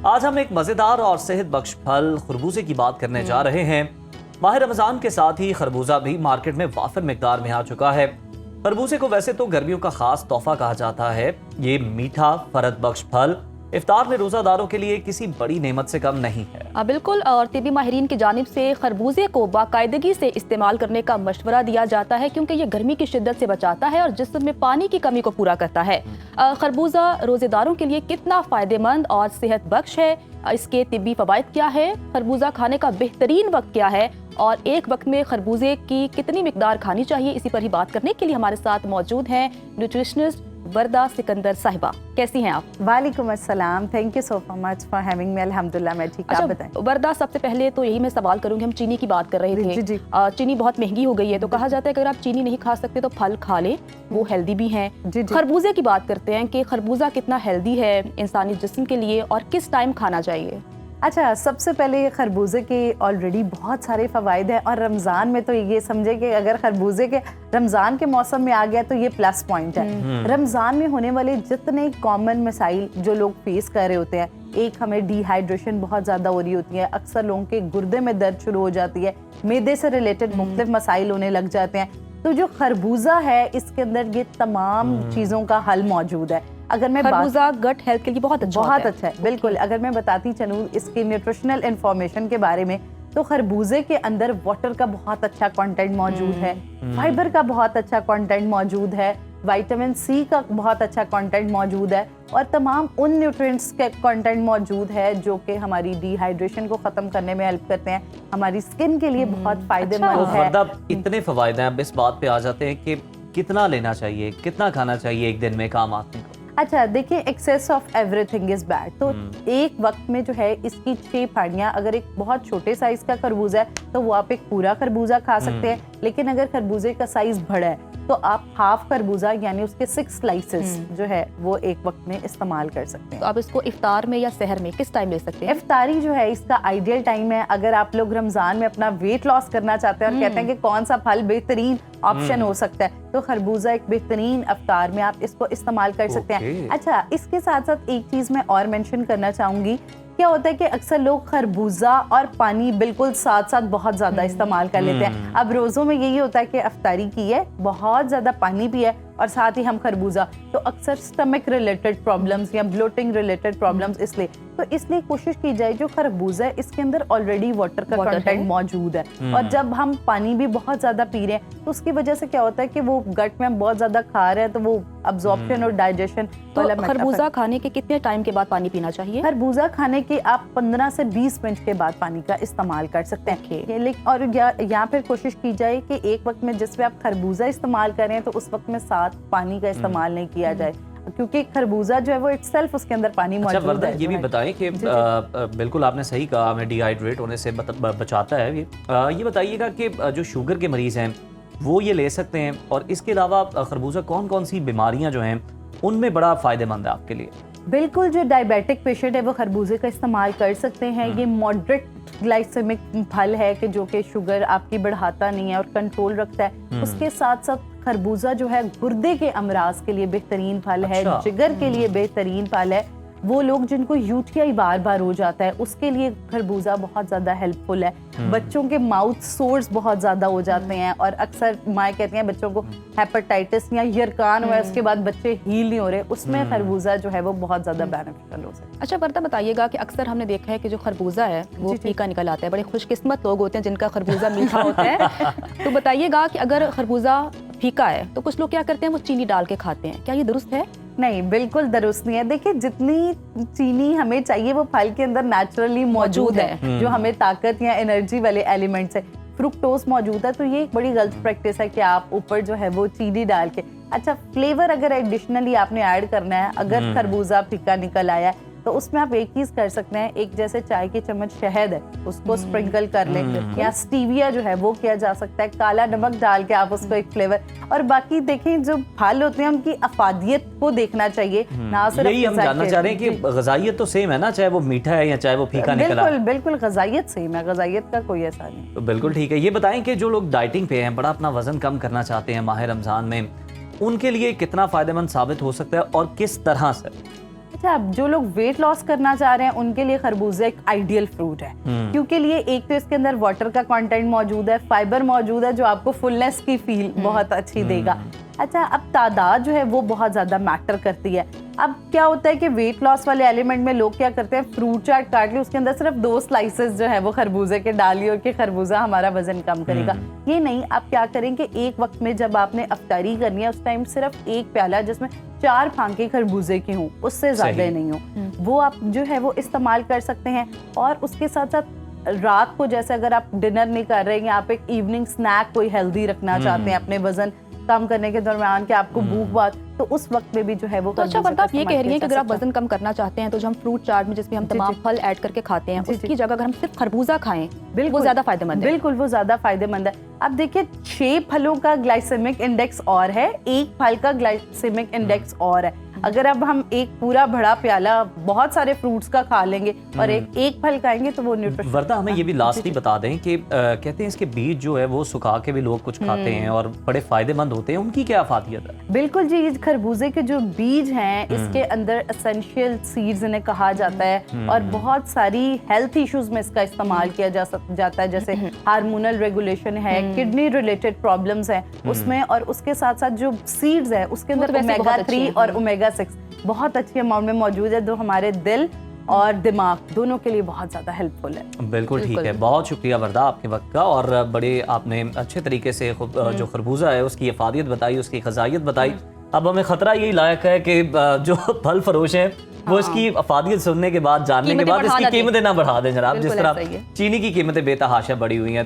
आज हम एक मजेदार और सेहत बख्श फल खरबूजे की बात करने जा रहे हैं। माह रमजान के साथ ही खरबूजा भी मार्केट में वाफिर मिकदार में आ चुका है। खरबूजे को वैसे तो गर्मियों का खास तोहफा कहा जाता है। ये मीठा फरत बख्श फल इफ्तार में रोजादारों के लिए किसी बड़ी नेमत से कम नहीं है। बिल्कुल, और तिबी माहिरीन की जानिब से खरबूजे को बाकायदगी से इस्तेमाल करने का मशवरा दिया जाता है क्योंकि ये गर्मी की शिद्दत से बचाता है और जिस्म में पानी की कमी को पूरा करता है। खरबूजा रोजेदारों के लिए कितना फायदेमंद और सेहत बख्श है, इसके तिब्बी फवाइद क्या है, खरबूजा खाने का बेहतरीन वक्त क्या है और एक वक्त में खरबूजे की कितनी मिकदार खानी चाहिए, इसी पर ही बात करने के लिए हमारे साथ मौजूद हैं न्यूट्रिशनिस्ट वर्दा सिकंदर साहिबा। कैसी हैं आप? वालेकुम अस्सलाम, thank you so much for having me. अल्हम्दुलिल्लाह मैं ठीक। आप बताएं। वर्दा, सबसे पहले तो यही मैं सवाल करूंगी, हम चीनी की बात कर रहे थे। जी। चीनी बहुत महंगी हो गई है, तो कहा जाता है कि अगर आप चीनी नहीं खा सकते तो फल खा लें, वो हेल्दी भी हैं। खरबूजे की बात करते हैं कि खरबूजा कितना हेल्दी है इंसानी जिस्म के लिए और किस टाइम खाना चाहिए? अच्छा, सबसे पहले खरबूजे के ऑलरेडी बहुत सारे फ़वाइद हैं और रमज़ान में तो ये समझे कि अगर खरबूजे के रमज़ान के मौसम में आ गया तो ये प्लस पॉइंट है। रमज़ान में होने वाले जितने कॉमन मसाइल जो लोग फेस कर रहे होते हैं, एक हमें डिहाइड्रेशन बहुत ज़्यादा हो रही होती है, अक्सर लोगों के गुर्दे में दर्द शुरू हो जाती है, मैदे से रिलेटेड मुख्तलिफ मसाइल होने लग जाते हैं। तो जो खरबूजा है इसके अंदर ये तमाम चीज़ों का हल मौजूद है। अगर मैं खरबूजा गट हेल्थ के लिए बहुत अच्छा है। बिल्कुल, अगर मैं बताती चलूँ इसकी न्यूट्रिशनल इंफॉर्मेशन के बारे में, तो खरबूजे के अंदर वाटर का बहुत अच्छा कंटेंट मौजूद है, फाइबर का बहुत अच्छा कंटेंट मौजूद है, विटामिन सी का बहुत अच्छा कंटेंट मौजूद है और तमाम उन न्यूट्रिएंट्स का कंटेंट मौजूद है जो कि हमारी डिहाइड्रेशन को खत्म करने में हेल्प करते हैं, हमारी स्किन के लिए बहुत फायदेमंद है। इतने फवायद हैं, अब इस बात पे आ जाते हैं कि कितना लेना चाहिए, कितना खाना चाहिए एक दिन में काम आदमी को? अच्छा देखिए, excess of everything is bad. तो एक वक्त में जो है इसकी 6 फाड़ियाँ, अगर एक बहुत छोटे साइज का खरबूजा है तो वो आप एक पूरा खरबूजा खा सकते हैं, लेकिन अगर खरबूजे का साइज बड़ा है तो आप हाफ खरबूजा यानी उसके 6 स्लाइसेस जो है वो एक वक्त में इस्तेमाल कर सकते हैं। तो आप इसको इफ्तार में या सहर में किस टाइम ले सकते हैं? इफ्तारी जो है इसका आइडियल टाइम है। अगर आप लोग रमजान में अपना वेट लॉस करना चाहते हैं और कहते हैं कि कौन सा फल बेहतरीन ऑप्शन हो सकता है, तो खरबूजा एक बेहतरीन इफ्तार में आप इसको इस्तेमाल कर सकते हैं। अच्छा, इसके साथ साथ एक चीज मैं और मेंशन करना चाहूंगी। क्या होता है कि अक्सर लोग खरबूजा और पानी बिल्कुल साथ साथ बहुत ज्यादा इस्तेमाल कर लेते हैं। अब रोजों में यही होता है कि इफ्तारी की है, बहुत ज्यादा पानी पिया और साथ ही हम खरबूजा, तो अक्सर स्टमक रिलेटेड प्रॉब्लम्स या ब्लोटिंग रिलेटेड प्रॉब्लम्स इसलिए कोशिश की जाए जो खरबूजा है इसके अंदर ऑलरेडी वाटर का कंटेंट मौजूद है और जब हम पानी भी बहुत ज्यादा पी रहे हैं तो उसकी वजह से क्या होता है कि वो गट में हम बहुत ज्यादा खा रहे हैं तो वो अब्जॉर्प्शन और डाइजेशन। तो खरबूजा खाने के कितने टाइम के बाद पानी पीना चाहिए? खरबूजा खाने के आप 15 से 20 मिनट के बाद पानी का इस्तेमाल कर सकते हैं। और यहाँ पर कोशिश की जाए कि एक वक्त में जिस पे आप खरबूजा इस्तेमाल करें तो उस वक्त में साथ पानी का इस्तेमाल नहीं किया जाए क्योंकि खरबूजा जो है वो इटसेल्फ उसके अंदर पानी मौजूद है। ये भी बताएं कि बिल्कुल आपने सही कहा, हमें डिहाइड्रेट होने से बचाता है ये बताइएगा कि जो शुगर के मरीज हैं वो ये ले सकते हैं और इसके अलावा खरबूजा कौन कौन सी बीमारियां जो हैं उनमें बड़ा फायदेमंद है आपके लिए? बिल्कुल, जो डायबिटिक पेशेंट है वो खरबूजे का इस्तेमाल कर सकते हैं। ये मॉडरेट ग्लाइसेमिक फल है कि जो कि शुगर आपकी बढ़ाता नहीं है और कंट्रोल रखता है। उसके साथ साथ खरबूजा जो है गुर्दे के अमराज के लिए बेहतरीन फल है, जिगर के लिए बेहतरीन फल है। वो लोग जिनको यूटीआई बार बार हो जाता है उसके लिए खरबूजा बहुत ज्यादा हेल्पफुल है। बच्चों के माउथ सोर्स बहुत ज्यादा हो जाते हैं और अक्सर माँ कहती हैं बच्चों को हेपेटाइटिस या यरकान हुआ है उसके बाद बच्चे हील नहीं हो रहे, उसमें खरबूजा जो है वो बहुत ज्यादा बेनिफिशियल हो सकता है। अच्छा वर्दा, बताइएगा कि अक्सर हमने देखा है कि जो खरबूजा है वो फीका निकल आता है। बड़े खुशकिस्मत लोग होते हैं जिनका खरबूजा मीठा होता है। तो बताइएगा कि अगर खरबूजा फीका है तो कुछ लोग क्या करते हैं, वो चीनी डाल के खाते हैं, क्या ये दुरुस्त है? नहीं, बिल्कुल दुरुस्त नहीं है। देखिए, जितनी चीनी हमें चाहिए वो फल के अंदर नेचुरली मौजूद है, जो हमें ताकत या एनर्जी वाले एलिमेंट्स है। फ्रुक्टोज मौजूद है, तो ये एक बड़ी गलत प्रैक्टिस है कि आप ऊपर जो है वो चीनी डाल के। अच्छा, फ्लेवर अगर एडिशनली आपने ऐड करना है, अगर खरबूजा फीका निकल आया है तो उसमें आप एक चीज कर सकते हैं, एक जैसे चाय की चम्मच शहद है उसको स्प्रिंकल कर लें या स्टीविया जो है वो किया जा सकता है, काला नमक डाल के आप उसको एक फ्लेवर। और बाकी देखें जो फल होते हैं उनकी अफादियत को देखना चाहिए, ना सिर्फ यही हम जानना चाह रहे हैं कि ग़िज़ाइयत तो सेम है ना, चाहे वो मीठा है या चाहे वो फीका निकला। बिल्कुल ग़िज़ाइयत सेम है, ग़िज़ाइयत का कोई ऐसा नहीं। तो बिल्कुल ठीक है। ये बताएं कि जो लोग डाइटिंग पे हैं, बड़ा अपना वजन कम करना चाहते हैं माह रमजान में, उनके लिए कितना फायदेमंद साबित हो सकता है और किस तरह से? अच्छा, अब जो लोग वेट लॉस करना चाह रहे हैं उनके लिए खरबूजा एक आइडियल फ्रूट है, क्योंकि लिए एक तो इसके अंदर वाटर का कंटेंट मौजूद है, फाइबर मौजूद है जो आपको फुलनेस की फील बहुत अच्छी देगा। अच्छा, अब तादाद जो है वो बहुत ज्यादा मैटर करती है। अब क्या होता है कि वेट लॉस वाले एलिमेंट में लोग क्या करते हैं, फ्रूट चाट काट ली, उसके अंदर सिर्फ 2 स्लाइसेस जो है वो खरबूजे के डाली और कि खरबूजा हमारा वजन कम करेगा। ये नहीं, आप क्या करें कि एक वक्त में जब आपने अफ्तारी करनी है उस टाइम सिर्फ 1 प्याला जिसमें 4 फांके खरबूजे की हों, उससे ज्यादा नहीं हो, वो आप जो है वो इस्तेमाल कर सकते हैं। और उसके साथ साथ रात को जैसे अगर आप डिनर नहीं कर रहे हैं, आप एक इवनिंग स्नैक कोई हेल्दी रखना चाहते हैं अपने वजन कम करने के दरमियान कि आपको भूख बहुत, तो उस वक्त में भी जो है वो तो अच्छा बता, आप ये कह रही हैं कि अगर आप वजन कम करना चाहते हैं तो जो हम फ्रूट चाट में जिसमें हम तमाम फल ऐड करके खाते हैं उसकी जगह अगर हम सिर्फ खरबूजा खाएं वो ज्यादा फायदेमंद है। बिल्कुल, वो ज्यादा फायदेमंद है। अब देखिए 6 फलों का ग्लाइसेमिक इंडेक्स और है, 1 फल का ग्लाइसेमिक इंडेक्स और है। अगर अब हम एक पूरा बड़ा प्याला बहुत सारे फ्रूट्स का खा लेंगे और एक फल खाएंगे तो वो न्यूट्रिशन। वर्दा, हमें ये भी लास्टली बता दें कि कहते हैं इसके बीज जो है वो सुखा के भी लोग कुछ खाते हैं और बड़े फायदेमंद होते हैं, उनकी क्या अफादियत है? बिल्कुल जी, खरबूजे के जो बीज हैं इसके अंदर एसेंशियल सीड्स इन्हें कहा जाता है और बहुत सारी हेल्थ इश्यूज में इसका इस्तेमाल किया जाता है, जैसे हार्मोनल रेगुलेशन है, किडनी रिलेटेड प्रॉब्लम्स हैं उसमें, और उसके साथ साथ जो सीड्स है उसके अंदर ओमेगा 3 और ओमेगा 6 बहुत अच्छी अमाउंट में मौजूद है, जो हमारे दिल और दिमाग दोनों के लिए बहुत ज्यादा हेल्पफुल है। बिल्कुल ठीक है, बहुत शुक्रिया वर्दा आपके वक्त का, और बड़े आपने अच्छे तरीके से जो खरबूजा है उसकी अफादियत बताई, उसकी ग़िज़ाइयत बताई। अब हमें खतरा यही लायक है कि जो फल फरोश हैं वो इसकी अफादियत सुनने के बाद, जानने के बाद इसकी कीमतें ना बढ़ा दें जनाब, जिस तरह चीनी की कीमतें बेतहाशा बढ़ी हुई हैं।